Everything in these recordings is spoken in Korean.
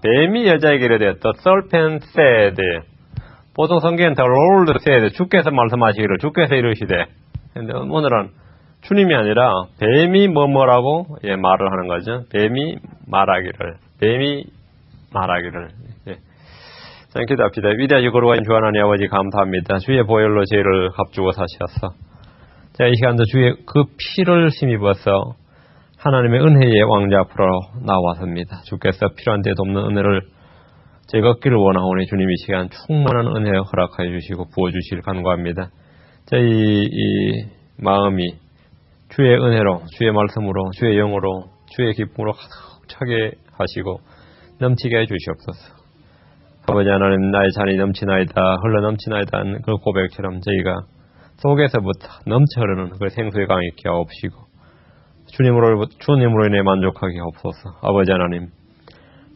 뱀이 여자에게 이르되 The serpent said. 보통 성경은 The Lord said. 주께서 말씀하시기를 주께서 이르시되. 근데 오늘은 주님이 아니라 뱀이 뭐라고 말을 하는 거죠. 뱀이 말하기를. 자, 기도합시다. 위대하시고 거룩하신 주 하나님 아버지 감사합니다. 주의 보혈로 죄를 값주고 사셨어. 자, 이 시간도 주의 그 피를 힘입어서 하나님의 은혜의 왕자 앞으로 나왔습니다. 주께서 필요한 데 돕는 은혜를 제가 얻기를 원하오니 주님 이 시간 충만한 은혜 허락하여 주시고 부어주시길 간구합니다. 저희 이 마음이 주의 은혜로, 주의 말씀으로, 주의 영으로, 주의 기쁨으로 가득 차게 하시고 넘치게 해 주시옵소서. 아버지 하나님, 나의 잔이 넘치나이다, 흘러 넘치나이다 그 고백처럼 저희가 속에서부터 넘쳐 흐르는 그 생수의 강이 있게 하옵시고 주님으로 인해 만족하게 하옵소서. 아버지 하나님,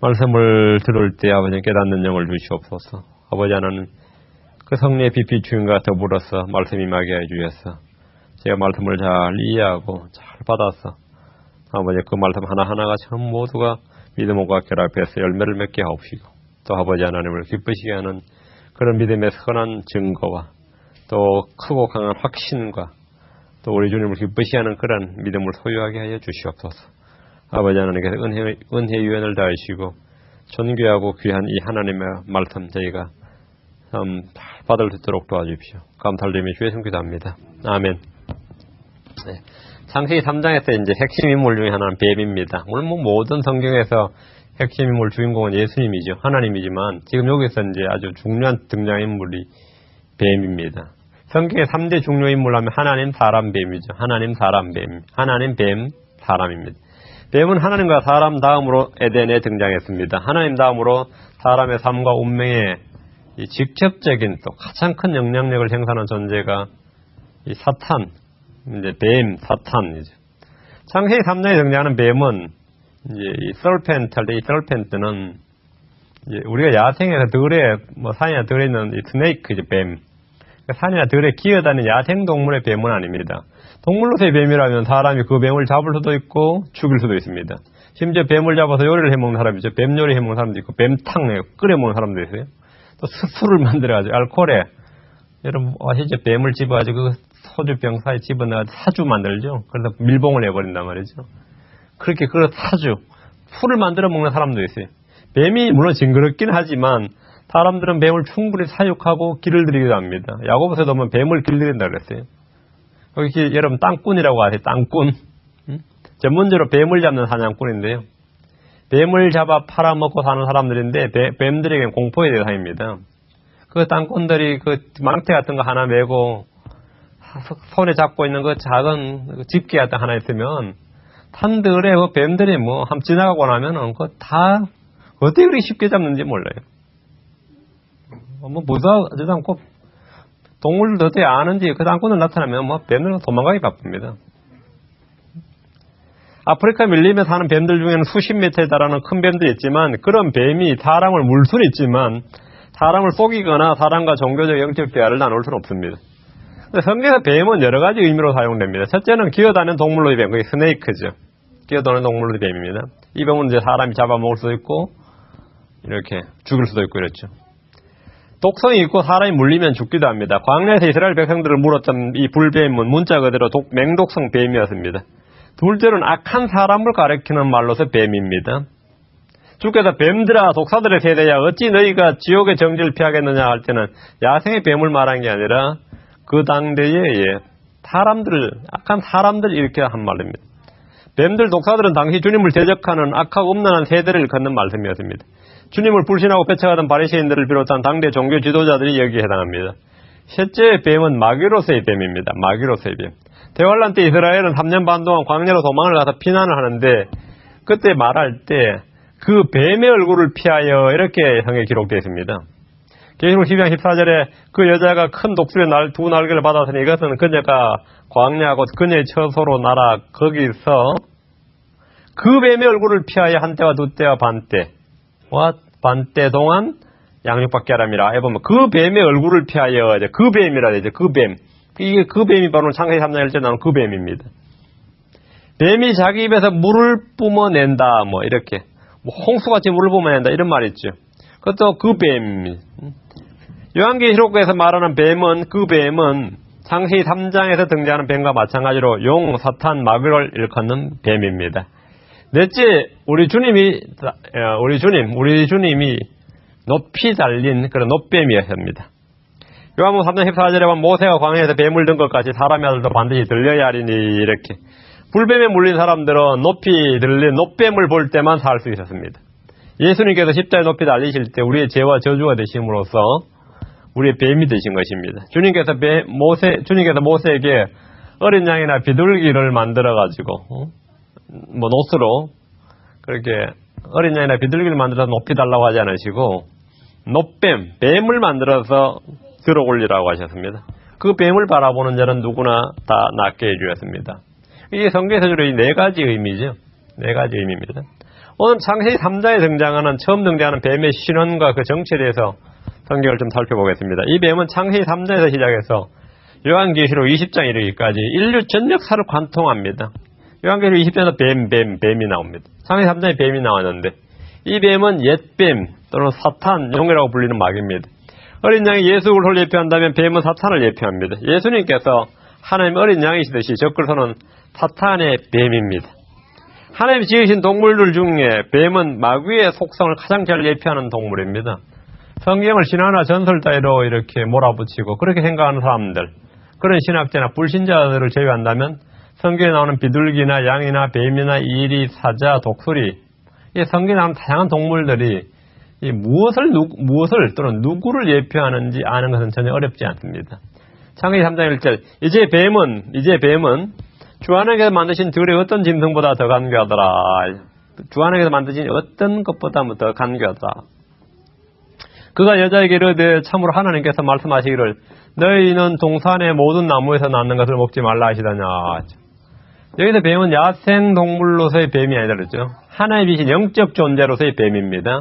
말씀을 들을 때 아버지 깨닫는 영을 주시옵소서. 아버지 하나님, 그 성령의 빛이 주님과 더불어서 말씀 임하게 해주셔서 제가 말씀을 잘 이해하고 잘 받아서 아버지 그 말씀 하나하나가 참 모두가 믿음과 결합해서 열매를 맺게 하옵시고 또 아버지 하나님을 기쁘시게 하는 그런 믿음의 선한 증거와 또 크고 강한 확신과 또 우리 주님을 기쁘시게 하는 그런 믿음을 소유하게 하여 주시옵소서. 아버지 하나님께서 은혜의 유연을 다하시고 존귀하고 귀한 이 하나님의 말씀 저희가 잘 받을 수 있도록 도와주십시오. 감사를 드리며 주의 이름 기도합니다. 아멘. 네. 창세기 3장에서 이제 핵심 인물 중에 하나는 뱀입니다. 물론 모든 성경에서 핵심 인물 주인공은 예수님이죠. 하나님이지만 지금 여기서 이제 아주 중요한 등장인물이 뱀입니다. 성경의 3대 중요 인물 하면 하나님, 사람, 뱀이죠. 하나님, 사람, 뱀. 하나님, 뱀, 사람입니다. 뱀은 하나님과 사람 다음으로 에덴에 등장했습니다. 하나님 다음으로 사람의 삶과 운명에 이 직접적인 또 가장 큰 영향력을 행사하는 존재가 이 사탄, 이제 뱀, 사탄이죠. 창세기 3장에 등장하는 뱀은 이제 이 설펜트 할 때 이 설펜트는 이제 우리가 야생에서 들에 산이나 들에 있는 이 스네이크죠, 뱀. 산이나 들에 기어다니는 야생 동물의 뱀은 아닙니다. 동물로서의 뱀이라면 사람이 그 뱀을 잡을 수도 있고 죽일 수도 있습니다. 심지어 뱀을 잡아서 요리를 해먹는 사람이 있죠. 뱀 요리 해먹는 사람도 있고 뱀탕 끓여 먹는 사람도 있어요. 또 술을 만들어가지고 알코올에 여러분 아시죠? 뱀을 집어가지고 그 소주병 사이에 집어넣어 사주 만들죠. 그래서 밀봉을 해버린단 말이죠. 그렇게 그 사주 술을 만들어 먹는 사람도 있어요. 뱀이 물론 징그럽긴 하지만 사람들은 뱀을 충분히 사육하고 길을 들이기도 합니다. 야고보서에 보면 뱀을 길들인다 그랬어요. 여기 여러분 땅꾼이라고 아세요? 땅꾼. 전문적으로 뱀을 잡는 사냥꾼인데요. 뱀을 잡아 팔아먹고 사는 사람들인데 뱀들에게는 공포의 대상입니다. 그 땅꾼들이 그 망태 같은 거 하나 메고 손에 잡고 있는 그 작은 집게 같은 거 하나 있으면 산들에 그 뱀들이 한번 지나가고 나면은 그거 다 어떻게 그렇게 쉽게 잡는지 몰라요. 무서워하지도 않고 동물들 어떻게 아는지 그 땅꾼들 나타나면 뱀들은 도망가기 바쁩니다. 아프리카 밀림에 사는 뱀들 중에는 수십 미터에 달하는 큰 뱀도 있지만 그런 뱀이 사람을 물 수는 있지만 사람을 속이거나 사람과 종교적 영적 대화를 나눌 수는 없습니다. 성경에서 뱀은 여러 가지 의미로 사용됩니다. 첫째는 기어다니는 동물로의 뱀, 그게 스네이크죠. 기어다니는 동물로의 뱀입니다. 이 뱀은 이제 사람이 잡아먹을 수도 있고 이렇게 죽일 수도 있고 이렇죠. 독성이 있고 사람이 물리면 죽기도 합니다. 광야에서 이스라엘 백성들을 물었던 이 불뱀은 문자 그대로 맹독성 뱀이었습니다. 둘째로는 악한 사람을 가리키는 말로서 뱀입니다. 주께서 뱀들아 독사들의 세대야 어찌 너희가 지옥의 정지를 피하겠느냐 할 때는 야생의 뱀을 말한 게 아니라 그 당대의 악한 사람들 이렇게 한 말입니다. 뱀들 독사들은 당시 주님을 대적하는 악하고 음란한 세대를 걷는 말씀이었습니다. 주님을 불신하고 배척하던 바리새인들을 비롯한 당대 종교 지도자들이 여기에 해당합니다. 셋째 뱀은 마귀로서의 뱀입니다. 마귀로서의 뱀. 대환란 때 이스라엘은 3년 반 동안 광야로 도망을 가서 피난을 하는데 그때 말할 때 그 뱀의 얼굴을 피하여 이렇게 성경에 기록되어 있습니다. 계시록 12장 14절에 그 여자가 큰 독수리의 두 날개를 받았으니 이것은 그녀가 광야하고 그녀의 처소로 날아 거기서 그 뱀의 얼굴을 피하여 한때와 두때와 반때 동안 양육받게 하람이라. 해보면 그 뱀의 얼굴을 피하여 그 뱀이라 되죠. 그 뱀. 이게 그 뱀이 바로 창세기 3장 1절에 나오는 그 뱀입니다. 뱀이 자기 입에서 물을 뿜어낸다. 이렇게. 홍수같이 물을 뿜어낸다 이런 말이 있죠. 그것도 그 뱀. 요한계시록에서 말하는 뱀은 그 뱀은 창세기 3장에서 등장하는 뱀과 마찬가지로 용, 사탄, 마귀를 일컫는 뱀입니다. 넷째, 우리 주님이 높이 달린 그런 높뱀이었습니다. 요한복음 3장 14절에 보면 모세가 광야에서 뱀을 든 것 같이 사람의 아들도 반드시 들려야 하리니 이렇게. 불뱀에 물린 사람들은 높이 들린 높뱀을 볼 때만 살 수 있었습니다. 예수님께서 십자가에 높이 달리실 때 우리의 죄와 저주가 되심으로써 우리의 뱀이 되신 것입니다. 주님께서 모세에게 어린 양이나 비둘기를 만들어 가지고 노스로 그렇게 어린 양이나 비둘기를 만들어서 높이 달라고 하지 않으시고 뱀을 만들어서 들어 올리라고 하셨습니다. 그 뱀을 바라보는 자는 누구나 다 낫게 해주었습니다. 이게 성경에서 주로 이 네 가지 의미죠. 네 가지 의미입니다. 오늘 창세기 3장에 등장하는 처음 등장하는 뱀의 신원과 그 정체에 대해서 성경을 좀 살펴보겠습니다. 이 뱀은 창세기 3장에서 시작해서 요한계시록 20장 이르기까지 인류 전 역사를 관통합니다. 요한계시록 20장에서 뱀이 나옵니다. 창세기 3장에 뱀이 나왔는데 이 뱀은 옛뱀 또는 사탄, 용이라고 불리는 마귀입니다. 어린 양이 예수를 예표한다면 뱀은 사탄을 예표합니다. 예수님께서 하나님 어린 양이시듯이 적그리스도는 사탄의 뱀입니다. 하나님이 지으신 동물들 중에 뱀은 마귀의 속성을 가장 잘 예표하는 동물입니다. 성경을 신화나 전설 따위로 이렇게 몰아붙이고 그렇게 생각하는 사람들, 그런 신학자나 불신자들을 제외한다면 성경에 나오는 비둘기나 양이나 뱀이나 이리, 사자, 독수리, 이 성경에 나오는 다양한 동물들이 이 무엇을 또는 누구를 예표하는지 아는 것은 전혀 어렵지 않습니다. 창세기 3장 1절 이제 뱀은 주 하나님께서 만드신 들의 어떤 짐승보다 더 간교하더라. 주 하나님께서 만드신 어떤 것보다 더 간교하더라. 그가 여자에게 이르되 참으로 하나님께서 말씀하시기를 너희는 동산의 모든 나무에서 낳는 것을 먹지 말라 하시더냐. 여기서 뱀은 야생 동물로서의 뱀이 아니라 그랬죠. 하나님이 신 영적 존재로서의 뱀입니다.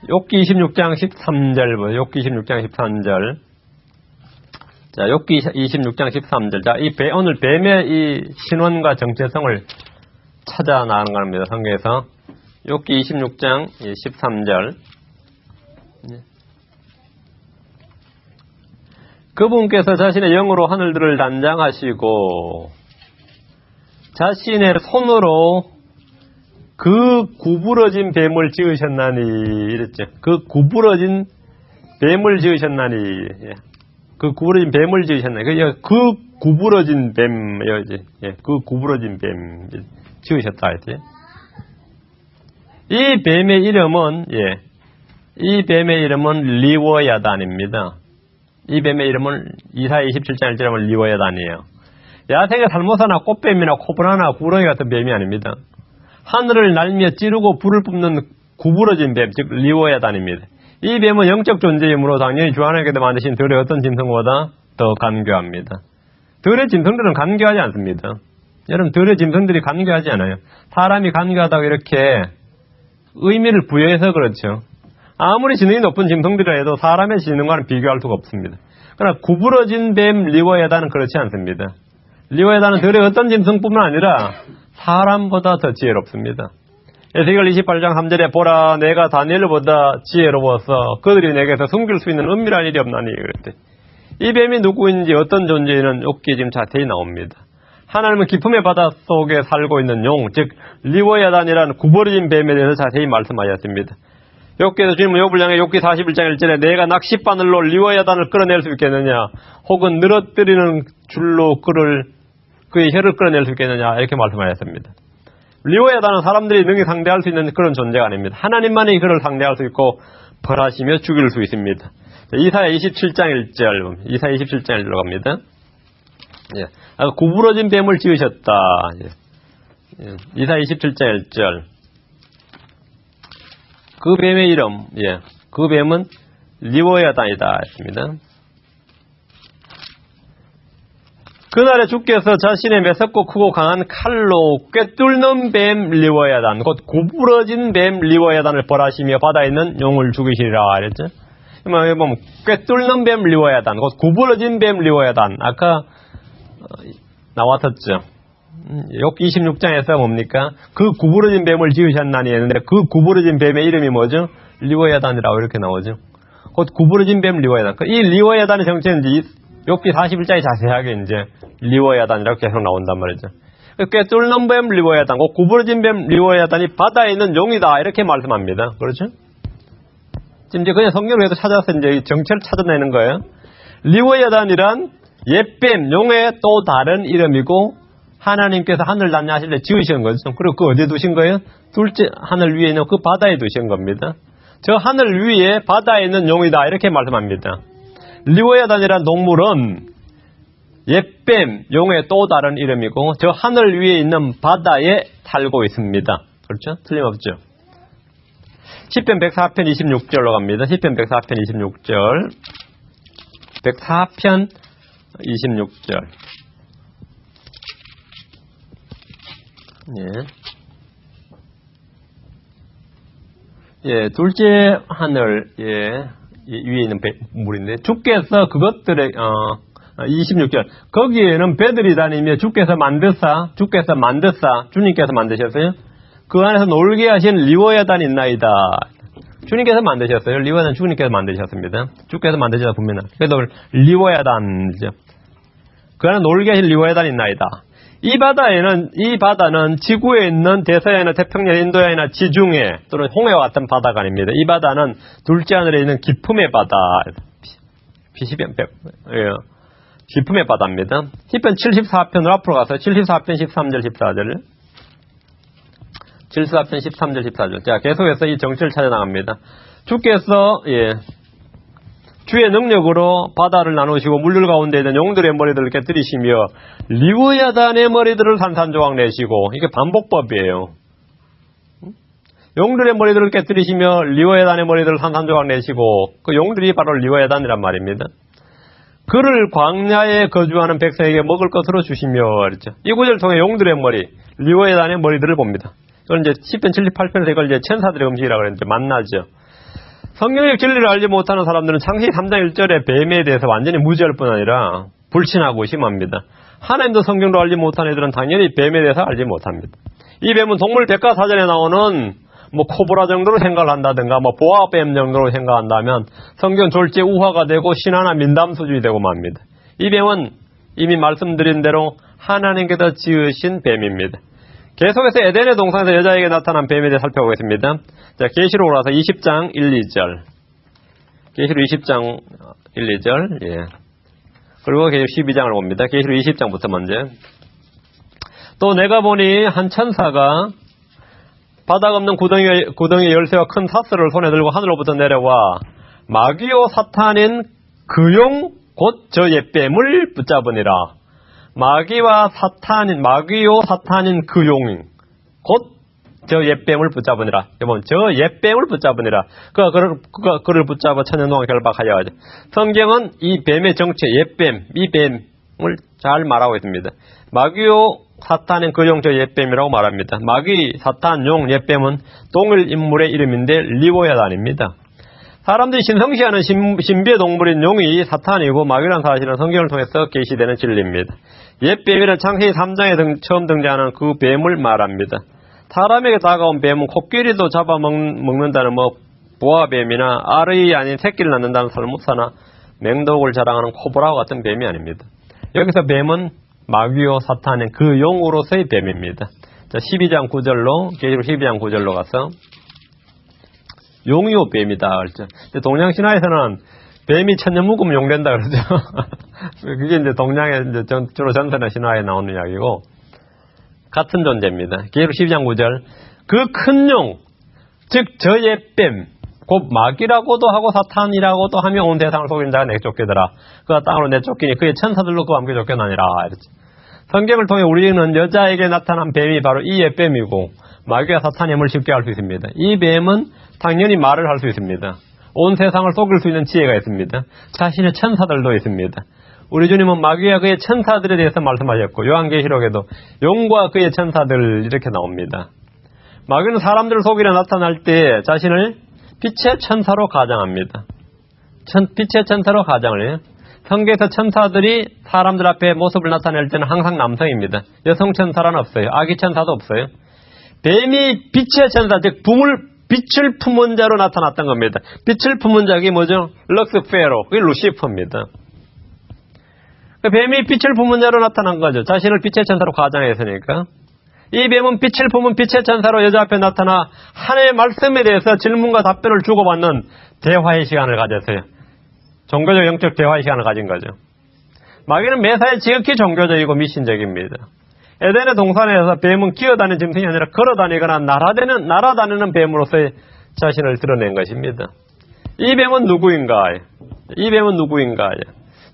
욥기 26장 13절, 욥기 26장 13절. 자, 욥기 26장 13절. 자, 오늘 뱀의 이 신원과 정체성을 찾아 나가는 겁니다. 성경에서. 욥기 26장 13절. 그분께서 자신의 영으로 하늘들을 단장하시고 자신의 손으로 그 구부러진 뱀을 지으셨나니 이랬죠. 그 구부러진 뱀을 지으셨나니 그 구부러진 뱀을 지으셨나니 그 구부러진 뱀 그 구부러진 뱀 지으셨다 했지. 이 뱀의 이름은 리워야단입니다. 이 뱀의 이름은 이사야 27장 1절에 리워야단이에요. 야생의 살모사나 꽃뱀이나 코브라나 구렁이 같은 뱀이 아닙니다. 하늘을 날며 찌르고 불을 뿜는 구부러진 뱀, 즉 리워야단입니다. 이 뱀은 영적 존재이므로 당연히 주 하나님께서 만드신 들의 어떤 짐승보다 더 간교합니다. 들의 짐승들은 간교하지 않습니다. 여러분, 들의 짐승들이 간교하지 않아요. 사람이 간교하다고 이렇게 의미를 부여해서 그렇죠. 아무리 지능이 높은 짐승들이라 해도 사람의 지능과는 비교할 수가 없습니다. 그러나 구부러진 뱀 리워야단은 그렇지 않습니다. 리워야단은 들의 어떤 짐승뿐만 아니라 사람보다 더 지혜롭습니다. 에스겔 28장 3절에 보라 내가 다니엘보다 지혜로워서 그들이 내게서 숨길 수 있는 은밀한 일이 없나니 그랬대. 이 뱀이 누구인지 어떤 존재는 욥기에 지금 자세히 나옵니다. 하나님은 깊음의 바닷속에 살고 있는 용, 즉 리워야단이라는 구부러진 뱀에 대해서 자세히 말씀하셨습니다. 욥기에서 주님은 욥을 향해 욥기 41장 1절에 내가 낚싯바늘로 리워야단을 끌어낼 수 있겠느냐 혹은 늘어뜨리는 줄로 그의 혀를 끌어낼 수 있겠느냐 이렇게 말씀하셨습니다. 리워야단은 사람들이 능히 상대할 수 있는 그런 존재가 아닙니다. 하나님만이 그를 상대할 수 있고 벌하시며 죽일 수 있습니다. 이사야 27장 1절 이사야 27장 1절로 갑니다. 구부러진 뱀을 지으셨다. 이사야 27장 1절 그 뱀의 이름 그 뱀은 리워야단이다 했습니다. 그날에 주께서 자신의 매섭고 크고 강한 칼로 꿰뚫는 뱀 리워야단 곧 구부러진 뱀 리워야단을 벌하시며 바다에 있는 용을 죽이시리라 그랬죠. 여기 보면 꿰뚫는 뱀 리워야단 곧 구부러진 뱀 리워야단 아까 나왔었죠. 욥기 26장에서 뭡니까? 그 구부러진 뱀을 지으셨나니 했는데 그 구부러진 뱀의 이름이 뭐죠? 리워야단이라고 이렇게 나오죠. 곧 구부러진 뱀 리워야단. 이 리워야단의 정체는 이제 욥기 41장에 자세하게 이제 리워야단이라고 계속 나온단 말이죠. 꿰뚫는 뱀 리워야단, 그 구부러진 뱀 리워야단이 바다에 있는 용이다 이렇게 말씀합니다. 그렇죠? 지금 이제 그냥 성경에서 찾아서 이제 정체를 찾아내는 거예요. 리워야단이란 옛뱀, 용의 또 다른 이름이고 하나님께서 하늘 낮냐 하실 때 지으신 거죠. 그리고 그 어디에 두신 거예요? 둘째 하늘 위에 있는 그 바다에 두신 겁니다. 저 하늘 위에 바다에 있는 용이다 이렇게 말씀합니다. 리워야단이란 동물은 옛뱀, 용의 또 다른 이름이고 저 하늘 위에 있는 바다에 살고 있습니다. 그렇죠? 틀림없죠. 시편 104편 26절로 갑니다. 시편 104편 26절. 104편 26절. 둘째 하늘, 위에 있는 물인데, 주께서 그것들의, 26절. 거기에는 배들이 다니며 주께서 만드사, 주님께서 만드셨어요. 그 안에서 놀게 하신 리워야단이 있나이다. 주님께서 만드셨어요. 리워야단 주님께서 만드셨습니다. 주께서 만드셨다 분명히. 그래서 리워야단이죠. 그 안에 놀게 하신 리워야단이 있나이다. 이 바다는 지구에 있는 대서해나 태평양, 인도양이나 지중해 또는 홍해와 같은 바다가 아닙니다. 이 바다는 둘째 하늘에 있는 기품의 바다. 기품의 바다입니다. 시편 74편으로 앞으로 가서 74편 13절 14절. 74편 13절 14절. 자, 계속해서 이 정체를 찾아 나갑니다. 주께서 주의 능력으로 바다를 나누시고 물들 가운데 있는 용들의 머리들을 깨뜨리시며 리워야단의 머리들을 산산조각 내시고, 이게 반복법이에요. 용들의 머리들을 깨뜨리시며 리워야단의 머리들을 산산조각 내시고, 그 용들이 바로 리워야단이란 말입니다. 그를 광야에 거주하는 백성에게 먹을 것으로 주시며, 그랬죠. 이 구절을 통해 용들의 머리, 리워야단의 머리들을 봅니다. 이건 이제 시편 78편에서 이걸 이제 천사들의 음식이라고 그랬는데 만나죠. 성경의 진리를 알지 못하는 사람들은 창세기 3장 1절의 뱀에 대해서 완전히 무지할 뿐 아니라 불신하고 의심합니다. 하나님도 성경도 알지 못하는 애들은 당연히 뱀에 대해서 알지 못합니다. 이 뱀은 동물 백과사전에 나오는 코브라 정도로 생각을 한다든가 보아뱀 정도로 생각한다면 성경 졸지에 우화가 되고 신화나 민담 수준이 되고 맙니다. 이 뱀은 이미 말씀드린 대로 하나님께서 지으신 뱀입니다. 계속해서 에덴의 동산에서 여자에게 나타난 뱀에 대해 살펴보겠습니다. 자, 계시록으로 와서 20장 1, 2절. 계시록 20장 1, 2절. 그리고 계시록 12장을 봅니다. 계시록 20장부터 먼저. 또 내가 보니 한 천사가 바닥 없는 구덩이 열쇠와 큰 사슬을 손에 들고 하늘로부터 내려와 마귀요 사탄인 그 용 곧 저 옛뱀을 붙잡으니라. 마귀요 사탄인 그 용인 곧 저 옛뱀을 붙잡으니라. 여러분, 저 옛뱀을 붙잡으니라. 그가 그를 붙잡아 천년 동안 결박하여 하죠. 성경은 이 뱀의 정체, 옛뱀, 이 뱀을 잘 말하고 있습니다. 마귀요 사탄인 그 용 저 옛뱀이라고 말합니다. 마귀, 사탄, 용, 옛뱀은 동일 인물의 이름인데 리워야단입니다. 사람들이 신성시하는 신비의 동물인 용이 사탄이고 마귀라는 사실은 성경을 통해서 계시되는 진리입니다. 옛뱀이란 창세기 3장에 처음 등장하는 그 뱀을 말합니다. 사람에게 다가온 뱀은 코끼리도 잡아먹는다는 보아뱀이나 알의 아닌 새끼를 낳는다는 살무사나 맹독을 자랑하는 코브라와 같은 뱀이 아닙니다. 여기서 뱀은 마귀요 사탄인 그 용으로서의 뱀입니다. 자, 12장 9절로 계시록 12장 9절로 가서 용이요 뱀이다 그랬죠. 동양신화에서는 뱀이 천년묵으면 용된다 그러죠. 그게 이제 동양의 이제 주로 전설의 신화에 나오는 이야기고 같은 존재입니다. 계시록 12장 9절. 그 큰 용, 즉 저 옛뱀, 곧 마귀라고도 하고 사탄이라고도 하며 온 세상을 속인 자가 내쫓기더라. 그가 땅으로 내쫓기니 그의 천사들로 그와 함께 쫓겨나니라. 이랬죠. 성경을 통해 우리는 여자에게 나타난 뱀이 바로 이 옛뱀이고 마귀와 사탄임을 쉽게 알 수 있습니다. 이 뱀은 당연히 말을 할 수 있습니다. 온 세상을 속일 수 있는 지혜가 있습니다. 자신의 천사들도 있습니다. 우리 주님은 마귀와 그의 천사들에 대해서 말씀하셨고 요한계시록에도 용과 그의 천사들 이렇게 나옵니다. 마귀는 사람들을 속이려 나타날 때 자신을 빛의 천사로 가장합니다. 빛의 천사로 가장을 해요. 성경에서 천사들이 사람들 앞에 모습을 나타낼 때는 항상 남성입니다. 여성 천사는 없어요. 아기 천사도 없어요. 뱀이 빛의 천사, 즉 빛을 품은 자로 나타났던 겁니다. 빛을 품은 자가 뭐죠? 럭스페로, 그게 루시퍼입니다. 뱀이 빛을 품은 자로 나타난 거죠. 자신을 빛의 천사로 가장했으니까. 이 뱀은 빛을 품은 빛의 천사로 여자 앞에 나타나 하나님의 말씀에 대해서 질문과 답변을 주고받는 대화의 시간을 가졌어요. 종교적 영적 대화의 시간을 가진 거죠. 마귀는 매사에 지극히 종교적이고 미신적입니다. 에덴의 동산에서 뱀은 기어다니는 짐승이 아니라 걸어다니거나 날아다니는 뱀으로서의 자신을 드러낸 것입니다. 이 뱀은 누구인가?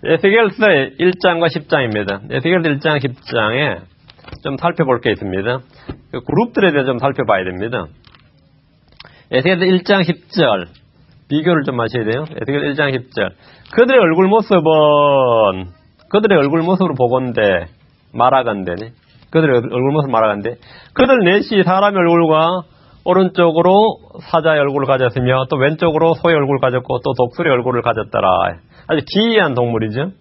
에스겔서 1장과 10장입니다. 에스겔서 1장, 10장에 좀 살펴볼 게 있습니다. 그 그룹들에 대해서 좀 살펴봐야 됩니다. 에스겔서 1장 10절 비교를 좀 하셔야 돼요. 에스겔 1장 10절 그들의 얼굴 모습으로 보건대 말하건대 그들 넷이 사람의 얼굴과 오른쪽으로 사자의 얼굴을 가졌으며 또 왼쪽으로 소의 얼굴을 가졌고 또 독수리의 얼굴을 가졌더라. 아주 기이한 동물이죠.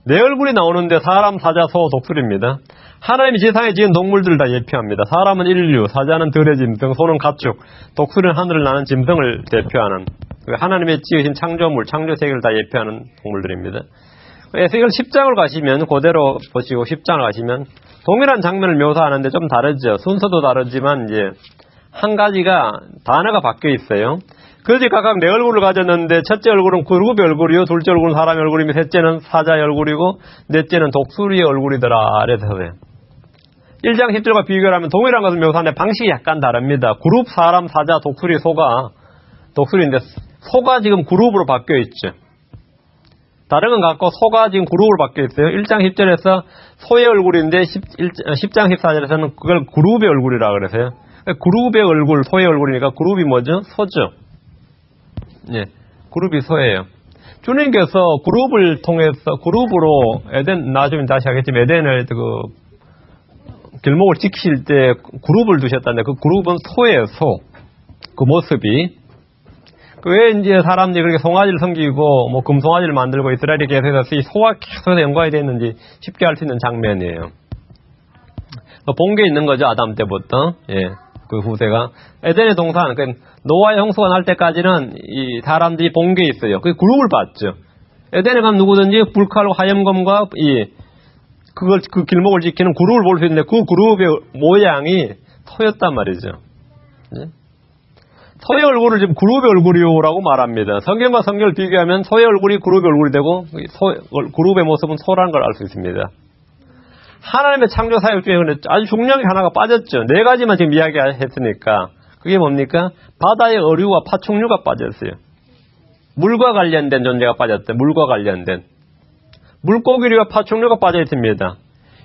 네 얼굴이 나오는데 사람, 사자, 소, 독수리입니다. 하나님이 지상에 지은 동물들을 다 예표합니다. 사람은 인류, 사자는 들의 짐승, 소는 가축, 독수리는 하늘을 나는 짐승을 대표하는 하나님의 지으신 창조물, 창조세계를 다 예표하는 동물들입니다. 에스겔 10장을 가시면 그대로 보시고 10장을 가시면 동일한 장면을 묘사하는데 좀 다르죠. 순서도 다르지만 이제 한 가지가 단어가 바뀌어 있어요. 그들이 각각 네 얼굴을 가졌는데 첫째 얼굴은 그룹의 얼굴이요, 둘째 얼굴은 사람의 얼굴이며 셋째는 사자의 얼굴이고 넷째는 독수리의 얼굴이더라. 그래서 1장 10절과 비교를 하면 동일한 것을 묘사하는데 방식이 약간 다릅니다. 그룹, 사람, 사자, 독수리, 독수리인데 소가 지금 그룹으로 바뀌어 있죠. 다른 건 같고 소가 지금 그룹으로 바뀌어 있어요. 1장 10절에서 소의 얼굴인데 10장 14절에서는 그걸 그룹의 얼굴이라고 그래서요. 그룹의 얼굴, 소의 얼굴이니까 그룹이 뭐죠? 소죠. 예, 그룹이 소예요. 주님께서 그룹을 통해서 그룹으로 나중에 다시 하겠지만 에덴을 길목을 지키실 때 그룹을 두셨다는데 그 그룹은 소예요, 소. 그 모습이. 왜 이제 사람들이 그렇게 송아지를 섬기고 금송아지를 만들고 이스라엘이 계속해서 이 소와 계속해서 연관이 됐는지 쉽게 알 수 있는 장면이에요. 본 게 있는 거죠, 아담 때부터. 예, 그 후세가. 에덴의 동산, 노아의 홍수가 날 때까지는 이 사람들이 본 게 있어요. 그 그룹을 봤죠. 에덴에 가면 누구든지 불칼로 화염검과 그 길목을 지키는 그룹을 볼 수 있는데 그 그룹의 모양이 소였단 말이죠. 예? 소의 얼굴을 지금 그룹의 얼굴이라고 말합니다. 성경과 성경을 비교하면 소의 얼굴이 그룹의 얼굴이 되고 그룹의 모습은 소라는 걸 알 수 있습니다. 하나님의 창조 사역 중에 아주 중요한 게 하나가 빠졌죠. 네 가지만 지금 이야기했으니까 그게 뭡니까? 바다의 어류와 파충류가 빠졌어요. 물과 관련된 존재가 빠졌대. 물과 관련된 물고기류와 파충류가 빠져 있습니다.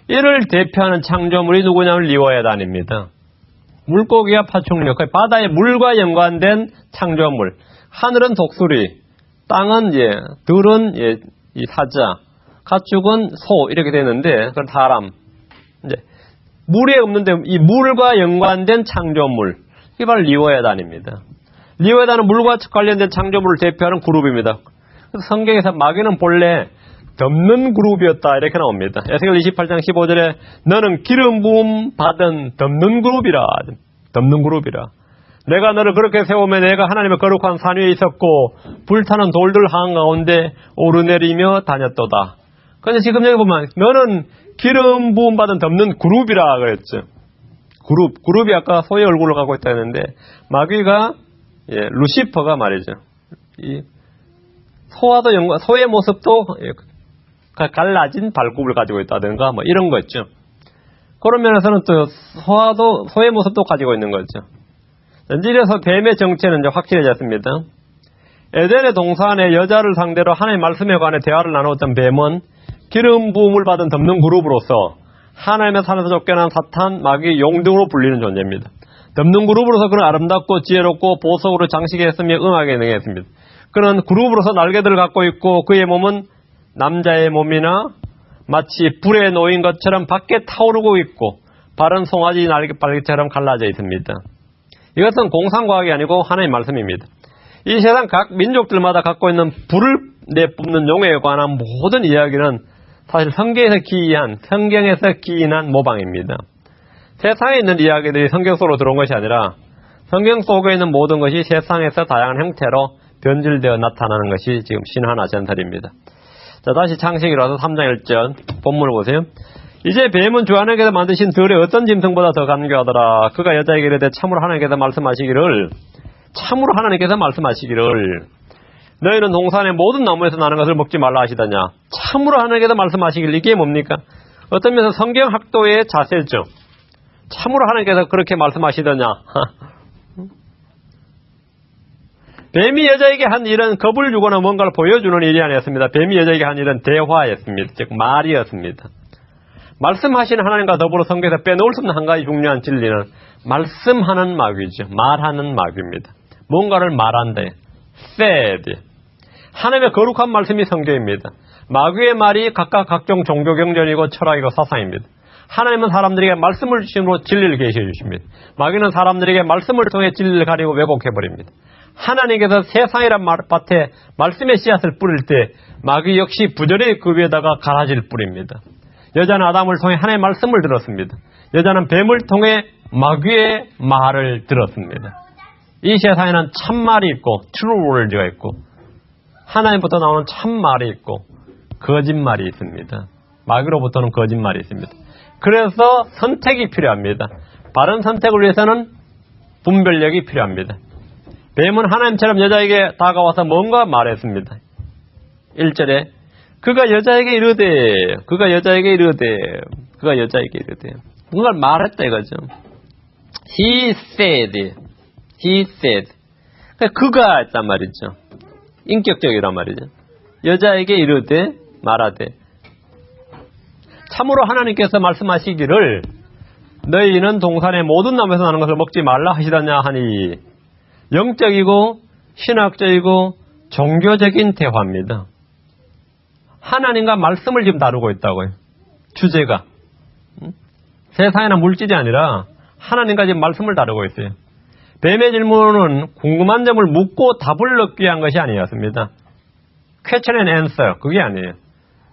이를 대표하는 창조물이 누구냐면 리워야단입니다. 물고기와 파충류, 바다의 물과 연관된 창조물. 하늘은 독수리, 땅은 들은 이 사자, 가축은 소 이렇게 되는데 그건 사람. 물에 없는데 이 물과 연관된 창조물. 이게 바로 리워야단입니다. 리워야단은 물과 관련된 창조물을 대표하는 그룹입니다. 그래서 성경에서 마귀는 본래 덮는 그룹이었다 이렇게 나옵니다. 에스겔 28장 15절에 너는 기름 부음 받은 덮는 그룹이라. 내가 너를 그렇게 세우며 내가 하나님의 거룩한 산 위에 있었고 불타는 돌들 한가운데 오르내리며 다녔도다. 그런데 지금 여기 보면 너는 기름 부음 받은 덮는 그룹이라 그랬죠. 그룹이 아까 소의 얼굴을 갖고 있다 했는데 마귀가 루시퍼가 말이죠. 이 소와도 소의 모습도 갈라진 발굽을 가지고 있다든가 이런 거 있죠. 그런 면에서는 또 소의 모습도 가지고 있는 거죠. 이래서 뱀의 정체는 이제 확실해졌습니다. 에덴의 동산에 여자를 상대로 하나님의 말씀에 관해 대화를 나누었던 뱀은 기름 부음을 받은 덮는 그룹으로서 하나님의 산에서 쫓겨난 사탄, 마귀, 용 등으로 불리는 존재입니다. 덮는 그룹으로서 그는 아름답고 지혜롭고 보석으로 장식했으며 음악에 능했습니다. 그는 그룹으로서 날개들을 갖고 있고 그의 몸은 남자의 몸이나 마치 불에 놓인 것처럼 밖에 타오르고 있고 바른 송아지 날개처럼 갈라져 있습니다. 이것은 공상과학이 아니고 하나님의 말씀입니다. 이 세상 각 민족들마다 갖고 있는 불을 내뿜는 용에 관한 모든 이야기는 사실 성경에서 기인한 모방입니다. 세상에 있는 이야기들이 성경 속으로 들어온 것이 아니라 성경 속에 있는 모든 것이 세상에서 다양한 형태로 변질되어 나타나는 것이 지금 신화나 전설입니다. 자, 다시 창세기라서 3장 1절 본문을 보세요. 이제 뱀은 주 하나님께서 만드신 들의 어떤 짐승보다 더 간교하더라. 그가 여자에게 이르되 참으로 하나님께서 말씀하시기를 너희는 동산의 모든 나무에서 나는 것을 먹지 말라 하시더냐. 참으로 하나님께서 말씀하시길, 이게 뭡니까? 어떤 면에서 성경학도의 자세죠. 참으로 하나님께서 그렇게 말씀하시더냐. 뱀이 여자에게 한 일은 겁을 주거나 뭔가를 보여주는 일이 아니었습니다. 뱀이 여자에게 한 일은 대화였습니다. 즉 말이었습니다. 말씀하시는 하나님과 더불어 성경에서 빼놓을 수 없는 한 가지 중요한 진리는 말씀하는 마귀죠. 말하는 마귀입니다. 뭔가를 말한다. said. 하나님의 거룩한 말씀이 성경입니다. 마귀의 말이 각각 각종 종교 경전이고 철학이고 사상입니다. 하나님은 사람들에게 말씀을 주심으로 진리를 계시해 주십니다. 마귀는 사람들에게 말씀을 통해 진리를 가리고 왜곡해버립니다. 하나님께서 세상이란 밭에 말씀의 씨앗을 뿌릴 때 마귀 역시 부절히 그 위에다가 가라지를 뿌립니다. 여자는 아담을 통해 하나님의 말씀을 들었습니다. 여자는 뱀을 통해 마귀의 말을 들었습니다. 이 세상에는 참말이 있고 true words가 있고 하나님부터 나오는 참말이 있고 거짓말이 있습니다. 마귀로부터는 거짓말이 있습니다. 그래서 선택이 필요합니다. 바른 선택을 위해서는 분별력이 필요합니다. 뱀은 하나님처럼 여자에게 다가와서 뭔가 말했습니다. 1절에 그가 여자에게 이르되 뭔가를 말했다 이거죠. He said. 그가 했단 말이죠. 인격적이란 말이죠. 여자에게 이르되 말하되 참으로 하나님께서 말씀하시기를 너희는 동산의 모든 나무에서 나는 것을 먹지 말라 하시더냐 하니 영적이고 신학적이고 종교적인 대화입니다. 하나님과 말씀을 지금 다루고 있다고요. 주제가. 세상이나 물질이 아니라 하나님과 지금 말씀을 다루고 있어요. 뱀의 질문은 궁금한 점을 묻고 답을 얻기 위한 것이 아니었습니다. question and answer, 그게 아니에요.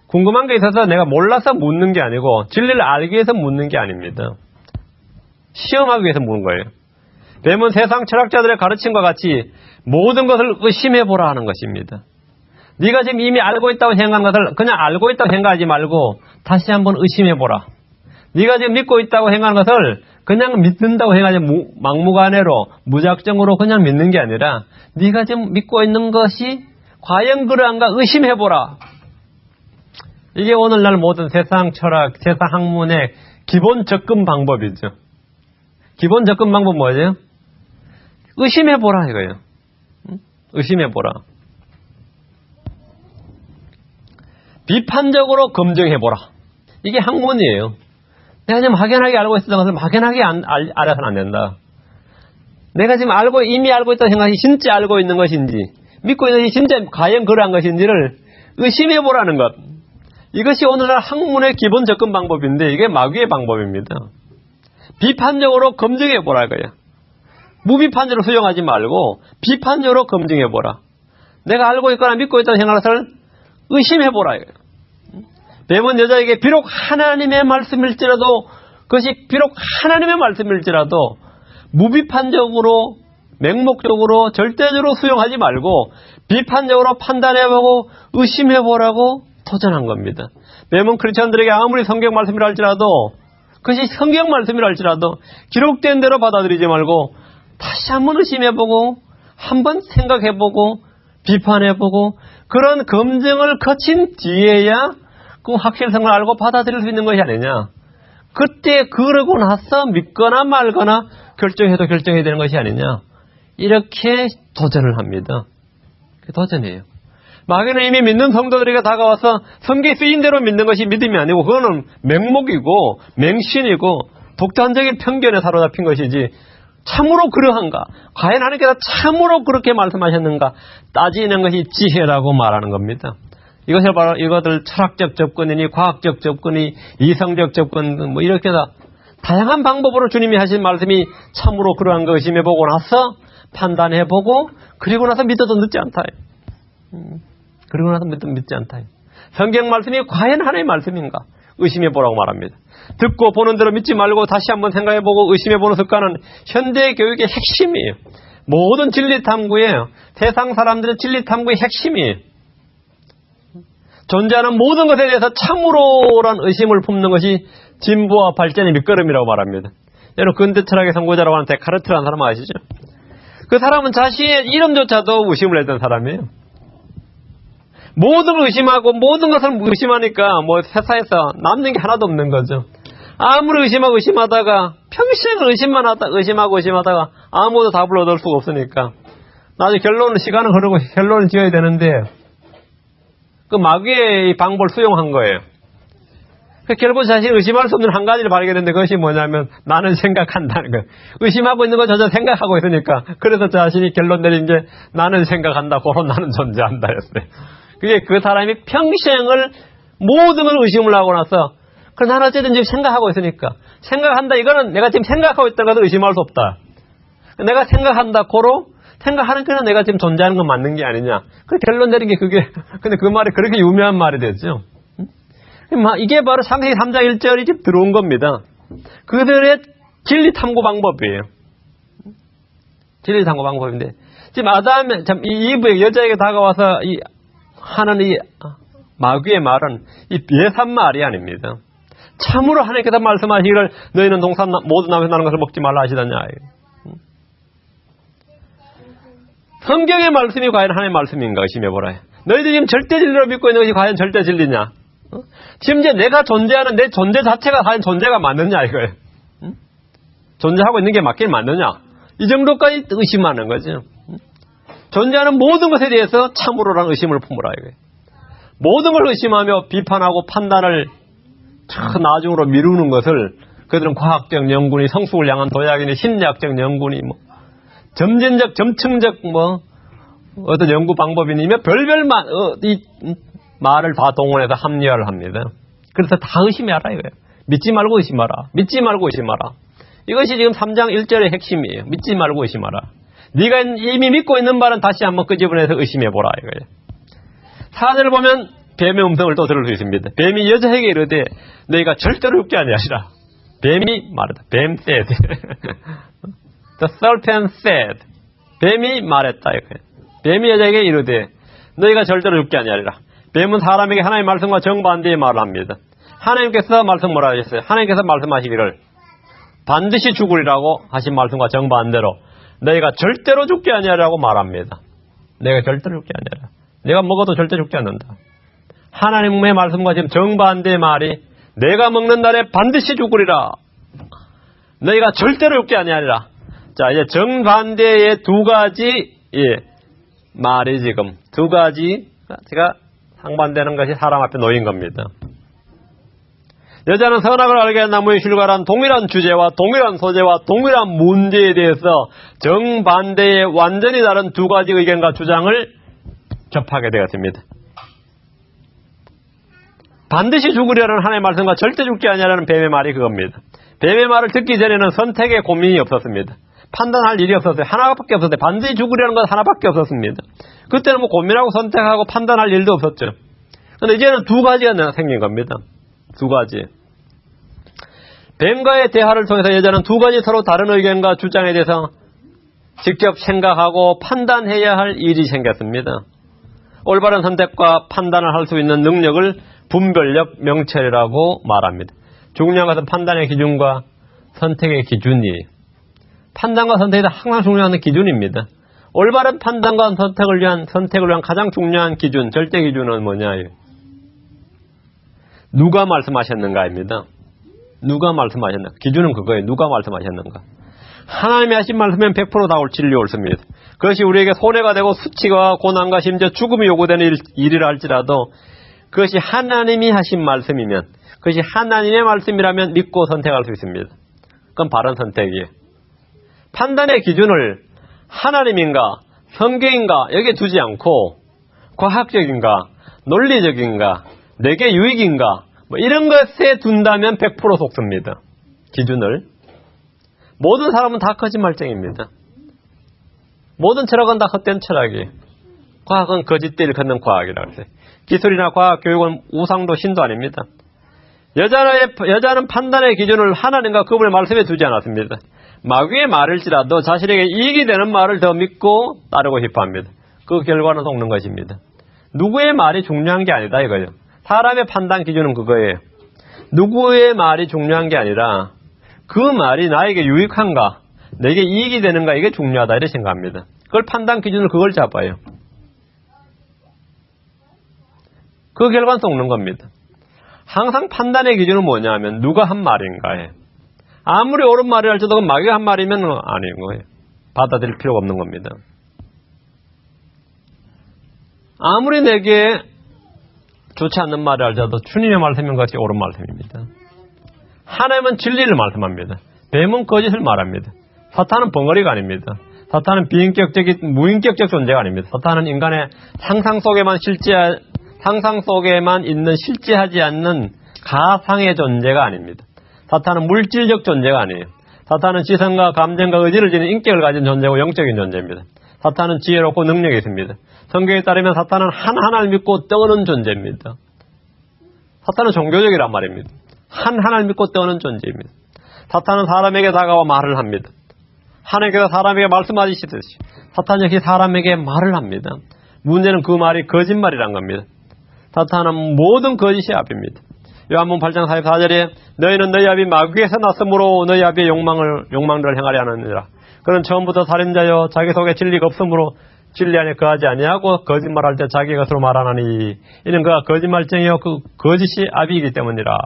궁금한 게 있어서 내가 몰라서 묻는 게 아니고 진리를 알기 위해서 묻는 게 아닙니다. 시험하기 위해서 묻는 거예요. 뱀은 세상 철학자들의 가르침과 같이 모든 것을 의심해보라 하는 것입니다. 네가 지금 이미 알고 있다고 생각하는 것을 그냥 알고 있다고 생각하지 말고 다시 한번 의심해보라. 네가 지금 믿고 있다고 생각하는 것을 그냥 믿는다고 생각하지 막무가내로 무작정으로 그냥 믿는 게 아니라 네가 지금 믿고 있는 것이 과연 그러한가 의심해보라. 이게 오늘날 모든 세상 철학, 세상 학문의 기본 접근 방법이죠. 기본 접근 방법 뭐죠? 의심해보라 이거예요. 의심해보라. 비판적으로 검증해보라. 이게 학문이에요. 내가 지금 막연하게 알고 있었던 것을 막연하게 알아서는 안 된다. 내가 지금 이미 알고 있다고 생각이 진짜 알고 있는 것인지, 믿고 있는 것이 진짜 과연 그러한 것인지를 의심해보라는 것. 이것이 오늘날 학문의 기본 접근 방법인데 이게 마귀의 방법입니다. 비판적으로 검증해보라 이거야. 무비판적으로 수용하지 말고 비판적으로 검증해보라. 내가 알고 있거나 믿고 있다고 생각하는 것을 의심해보라 이거야. 뱀은 여자에게 비록 하나님의 말씀일지라도 그것이 비록 하나님의 말씀일지라도 무비판적으로 맹목적으로 절대적으로 수용하지 말고 비판적으로 판단해보고 의심해보라고 도전한 겁니다. 뱀은 크리스천들에게 아무리 성경 말씀이라 할지라도 그것이 성경 말씀이라 할지라도 기록된 대로 받아들이지 말고 다시 한번 의심해보고 한번 생각해보고 비판해보고 그런 검증을 거친 뒤에야 그 확실성을 알고 받아들일 수 있는 것이 아니냐. 그때 그러고 나서 믿거나 말거나 결정해도 결정해야 되는 것이 아니냐. 이렇게 도전을 합니다. 도전이에요. 마귀는 이미 믿는 성도들에게 다가와서 성경에 쓰인 대로 믿는 것이 믿음이 아니고 그거는 맹목이고 맹신이고 독단적인 편견에 사로잡힌 것이지 참으로 그러한가? 과연 하나님께서 참으로 그렇게 말씀하셨는가? 따지는 것이 지혜라고 말하는 겁니다. 이것을 바로 이것들 철학적 접근이니 과학적 접근이 이성적 접근 뭐 이렇게 다양한 방법으로 주님이 하신 말씀이 참으로 그러한 거 의심해보고 나서 판단해보고 그리고 나서 믿어도 늦지 않다. 그러고 나서 믿지 않다. 성경 말씀이 과연 하나님의 말씀인가? 의심해보라고 말합니다. 듣고 보는 대로 믿지 말고 다시 한번 생각해보고 의심해보는 습관은 현대 교육의 핵심이에요. 모든 진리 탐구예요. 세상 사람들의 진리 탐구의 핵심이에요. 존재하는 모든 것에 대해서 참으로란 의심을 품는 것이 진보와 발전의 밑거름이라고 말합니다. 여러분 근대 철학의 선구자라고 하는 데카르트라는 사람 아시죠? 그 사람은 자신의 이름조차도 의심을 했던 사람이에요. 모든 걸 의심하고 모든 것을 의심하니까 뭐 세상에서 남는 게 하나도 없는 거죠. 아무리 의심하다가 평생을 의심하다가 아무도 답을 얻을 수가 없으니까 나중에 시간은 흐르고 결론을 지어야 되는데 그 마귀의 방법을 수용한 거예요. 결국 자신이 의심할 수 없는 한 가지를 발견했는데 그것이 뭐냐면 나는 생각한다는 거예요. 의심하고 있는 건 전혀 생각하고 있으니까 그래서 자신이 결론 내린 게 나는 생각한다, 고로 나는 존재한다였어요. 그게 그 사람이 평생을 모든 걸 의심을 하고 나서 그럼 나는 어쨌든 지금 생각하고 있으니까 생각한다 이거는 내가 지금 생각하고 있다는 것을 의심할 수 없다. 내가 생각한다 고로 생각하는 거는 내가 지금 존재하는 건 맞는 게 아니냐. 그 결론 내린 게 그게 근데 그 말이 그렇게 유명한 말이 됐죠. 이게 바로 창세기 3장 1절이 지금 들어온 겁니다. 그들의 진리 탐구 방법이에요. 진리 탐구 방법인데 지금 이브의 여자에게 다가와서 하는 이 마귀의 말은 이 예산 말이 아닙니다. 참으로 하나님께서 말씀하시기를 너희는 동산 모든 나무에서 나는 것을 먹지 말라 하시더냐. 성경의 말씀이 과연 하나님의 말씀인가 의심해보라. 너희들이 지금 절대 진리로 믿고 있는 것이 과연 절대 진리냐. 심지어 내가 존재하는 내 존재 자체가 과연 존재가 맞느냐 이거예요. 존재하고 있는 게 맞긴 맞느냐. 이 정도까지 의심하는 거죠. 존재하는 모든 것에 대해서 참으로란 의심을 품으라 이거예요. 모든 걸 의심하며 비판하고 판단을 나중으로 미루는 것을 그들은 과학적 연구니 성숙을 향한 도약이니 심리학적 연구니 점진적 점층적 어떤 연구 방법이니 별별 말을 다 동원해서 합리화를 합니다. 그래서 다 의심해라 이거예요. 믿지 말고 의심하라. 믿지 말고 의심하라. 이것이 지금 3장 1절의 핵심이에요. 믿지 말고 의심하라. 네가 이미 믿고 있는 바는 다시 한번 끄집어내서 의심해보라 이거예요. 4절을 보면 뱀의 음성을 또 들을 수 있습니다. 뱀이 여자에게 이르되 너희가 절대로 죽지 아니하시라. 뱀이 말했다. 뱀 said. The serpent said. 뱀이 말했다 이거예요. 뱀이 여자에게 이르되 너희가 절대로 죽지 아니하리라. 뱀은 사람에게 하나님의 말씀과 정반대의 말을 합니다. 하나님께서 말씀 뭐라 하셨어요? 하나님께서 말씀하시기를 반드시 죽으리라고 하신 말씀과 정반대로 너희가 절대로 죽지 아니하리라고 말합니다. 내가 절대로 죽지 아니하리라. 내가 먹어도 절대 죽지 않는다. 하나님의 말씀과 지금 정반대의 말이 내가 먹는 날에 반드시 죽으리라. 너희가 절대로 죽지 아니하리라. 자, 이제 정반대의 두 가지 말이 지금 두 가지가 상반되는 것이 사람 앞에 놓인 겁니다. 여자는 선악을 알게 한 나무의 실과란 동일한 주제와 동일한 소재와 동일한 문제에 대해서 정반대의 완전히 다른 두 가지 의견과 주장을 접하게 되었습니다. 반드시 죽으려는 하나님의 말씀과 절대 죽지 아니하라는 뱀의 말이 그겁니다. 뱀의 말을 듣기 전에는 선택의 고민이 없었습니다. 판단할 일이 없었어요. 하나밖에 없었어요. 반드시 죽으려는 건 하나밖에 없었습니다. 그때는 고민하고 선택하고 판단할 일도 없었죠. 그런데 이제는 두 가지가 생긴 겁니다. 두 가지. 뱀과의 대화를 통해서 여자는 두 가지 서로 다른 의견과 주장에 대해서 직접 생각하고 판단해야 할 일이 생겼습니다. 올바른 선택과 판단을 할 수 있는 능력을 분별력 명철이라고 말합니다. 중요한 것은 판단의 기준과 선택의 기준이에요. 판단과 선택이 항상 중요한 기준입니다. 올바른 판단과 선택을 위한 가장 중요한 기준, 절대 기준은 뭐냐예요? 누가 말씀하셨는가입니다. 누가 말씀하셨는가? 기준은 그거예요. 누가 말씀하셨는가? 하나님이 하신 말씀은 100% 다 진리 옳습니다. 그것이 우리에게 손해가 되고 수치와 고난과 심지어 죽음이 요구되는 일이라 할지라도 그것이 하나님이 하신 말씀이면, 그것이 하나님의 말씀이라면 믿고 선택할 수 있습니다. 그건 바른 선택이에요. 판단의 기준을 하나님인가 성경인가 여기에 두지 않고 과학적인가 논리적인가 내게 유익인가 이런 것에 둔다면 100% 속습니다. 기준을. 모든 사람은 다 거짓말쟁입니다. 모든 철학은 다 헛된 철학이에요. 과학은 거짓대 일컫는 과학이라고 했어요. 기술이나 과학, 교육은 우상도 신도 아닙니다. 여자는 판단의 기준을 하나님과 그분의 말씀에 두지 않았습니다. 마귀의 말일지라도 자신에게 이익이 되는 말을 더 믿고 따르고 싶어합니다. 그 결과는 속는 것입니다. 누구의 말이 중요한 게 아니다 이거예요. 사람의 판단 기준은 그거예요. 누구의 말이 중요한 게 아니라 그 말이 나에게 유익한가, 내게 이익이 되는가, 이게 중요하다 이렇게 생각합니다. 그걸 판단 기준을 그걸 잡아요. 그 결과는 속는 겁니다. 항상 판단의 기준은 뭐냐 하면 누가 한 말인가에, 아무리 옳은 말을 할지라도 그건 마귀가 한 말이면 아닌 거예요. 받아들일 필요가 없는 겁니다. 아무리 내게 좋지 않는 말을 할지라도 주님의 말씀인 것이 옳은 말씀입니다. 하나님은 진리를 말씀합니다. 뱀은 거짓을 말합니다. 사탄은 벙어리가 아닙니다. 사탄은 무인격적 존재가 아닙니다. 사탄은 인간의 상상 속에만 있는 실제하지 않는 가상의 존재가 아닙니다. 사탄은 물질적 존재가 아니에요. 사탄은 지성과 감정과 의지를 지닌 인격을 가진 존재고 영적인 존재입니다. 사탄은 지혜롭고 능력이 있습니다. 성경에 따르면 사탄은 하나를 믿고 떠는 존재입니다. 사탄은 종교적이란 말입니다. 하나를 믿고 떠는 존재입니다. 사탄은 사람에게 다가와 말을 합니다. 하나님께서 사람에게 말씀하시듯이 사탄 역시 사람에게 말을 합니다. 문제는 그 말이 거짓말이란 겁니다. 사탄은 모든 거짓의 앞입니다. 요한복음 8장 44절에 너희는 너희 아비 마귀에서 났으므로 너희 아비의 욕망들을 행하려 하느니라. 그는 처음부터 살인자여 자기 속에 진리가 없으므로 진리 안에 거하지 아니하고 거짓말할 때 자기 것으로 말하나니 이는 그가 거짓말쟁이요 그 거짓이 아비이기 때문이라.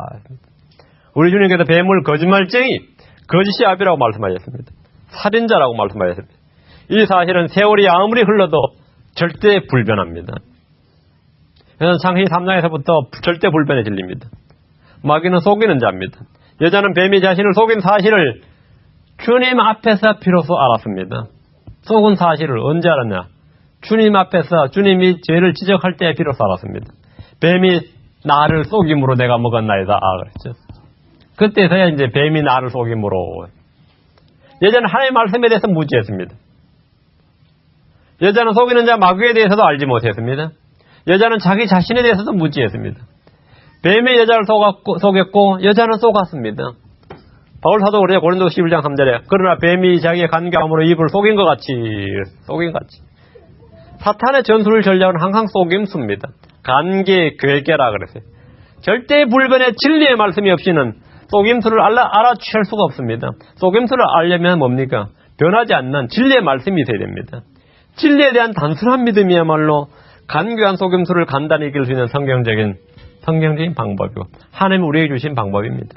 우리 주님께서 뱀을 거짓말쟁이, 거짓이 아비라고 말씀하셨습니다. 살인자라고 말씀하셨습니다. 이 사실은 세월이 아무리 흘러도 절대 불변합니다. 그래서 창세기 3장에서부터 절대 불변의 진리입니다. 마귀는 속이는 자입니다. 여자는 뱀이 자신을 속인 사실을 주님 앞에서 비로소 알았습니다. 속은 사실을 언제 알았냐? 주님 앞에서 주님이 죄를 지적할 때 비로소 알았습니다. 뱀이 나를 속임으로 내가 먹었나이다. 그랬죠. 그때서야 이제 뱀이 나를 속임으로. 여자는 하나님의 말씀에 대해서 무지했습니다. 여자는 속이는 자 마귀에 대해서도 알지 못했습니다. 여자는 자기 자신에 대해서도 무지했습니다. 뱀의 여자를 속였고 여자는 속았습니다. 바울 사도 그래요. 고린도서 11장 3절에 그러나 뱀이 자기의 간교함으로 입을 속인 것 같이. 사탄의 전술 전략은 항상 속임수입니다. 간계, 괴계라 그랬어요. 절대 불변의 진리의 말씀이 없이는 속임수를 알아챌 수가 없습니다. 속임수를 알려면 뭡니까? 변하지 않는 진리의 말씀이 있어야 됩니다. 진리에 대한 단순한 믿음이야말로 간교한 속임수를 간단히 이길 수 있는 성경적인 방법이고 하나님이 우리에게 주신 방법입니다.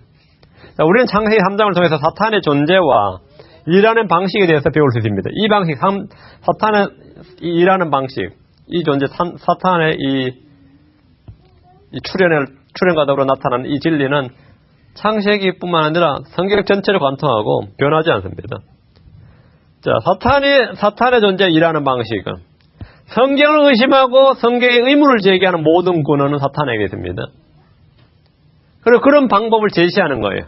자, 우리는 창세기 3장을 통해서 사탄의 존재와 일하는 방식에 대해서 배울 수 있습니다. 이 방식, 사탄의 일하는 방식, 이 존재, 사탄의 이 출현과 더불어 나타나는 이 진리는 창세기뿐만 아니라 성경 전체를 관통하고 변하지 않습니다. 자, 사탄의 존재 일하는 방식은 성경을 의심하고 성경의 의문을 제기하는 모든 근원은 사탄에게 있습니다. 그리고 그런 방법을 제시하는 거예요.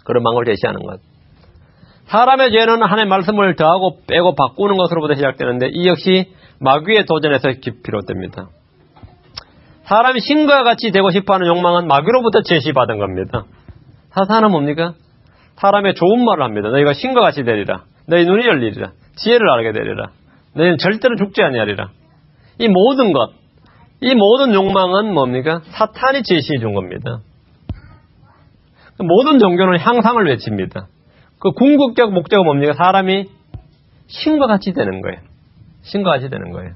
그런 방법을 제시하는 것. 사람의 죄는 하나님의 말씀을 더하고 빼고 바꾸는 것으로부터 시작되는데 이 역시 마귀의 도전에서 비롯됩니다. 사람이 신과 같이 되고 싶어하는 욕망은 마귀로부터 제시받은 겁니다. 사탄은 뭡니까? 사람의 좋은 말을 합니다. 너희가 신과 같이 되리라. 너희 눈이 열리리라. 지혜를 알게 되리라. 너희는 절대로 죽지 아니하리라. 이 모든 욕망은 뭡니까? 사탄이 제시해 준 겁니다. 모든 종교는 향상을 외칩니다. 그 궁극적 목적은 뭡니까? 사람이 신과 같이 되는 거예요. 신과 같이 되는 거예요.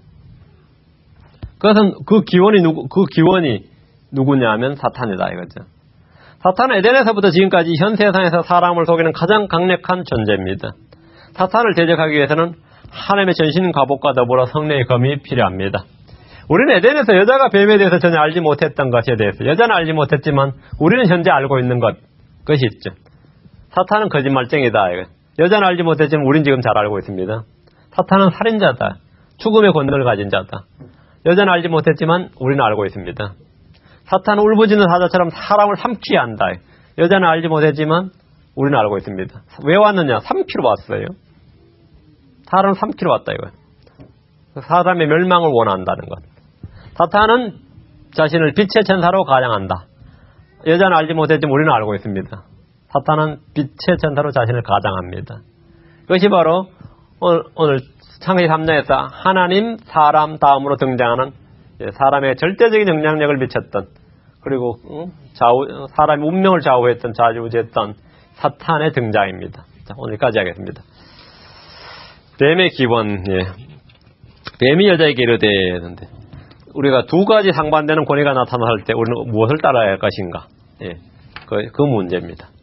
그것은 그 기원이 누구냐 하면 사탄이다 이거죠. 사탄은 에덴에서부터 지금까지 현 세상에서 사람을 속이는 가장 강력한 존재입니다. 사탄을 대적하기 위해서는 하나님의 전신 갑옷과 더불어 성령의 검이 필요합니다. 우리는 에덴에서 여자가 뱀에 대해서 전혀 알지 못했던 것에 대해서 여자는 알지 못했지만 우리는 현재 알고 있는 것이 있죠. 사탄은 거짓말쟁이다. 여자는 알지 못했지만 우리는 지금 잘 알고 있습니다. 사탄은 살인자다. 죽음의 권능을 가진 자다. 여자는 알지 못했지만 우리는 알고 있습니다. 사탄은 울부짖는 사자처럼 사람을 삼키게 한다. 여자는 알지 못했지만 우리는 알고 있습니다. 왜 왔느냐? 삼키러 왔어요. 사람을 삼키러 왔다 이거예요. 사람의 멸망을 원한다는 것. 사탄은 자신을 빛의 천사로 가장한다. 여자는 알지 못했지만 우리는 알고 있습니다. 사탄은 빛의 천사로 자신을 가장합니다. 그것이 바로 오늘 창세기 3장에서 하나님, 사람 다음으로 등장하는 사람의 절대적인 영향력을 미쳤던, 그리고 사람의 운명을 좌우했던, 좌지우지했던 사탄의 등장입니다. 자, 오늘까지 하겠습니다. 뱀의 기원. 뱀이 여자에게 이르되, 우리가 두 가지 상반되는 권위가 나타날 때 우리는 무엇을 따라야 할 것인가? 그 문제입니다.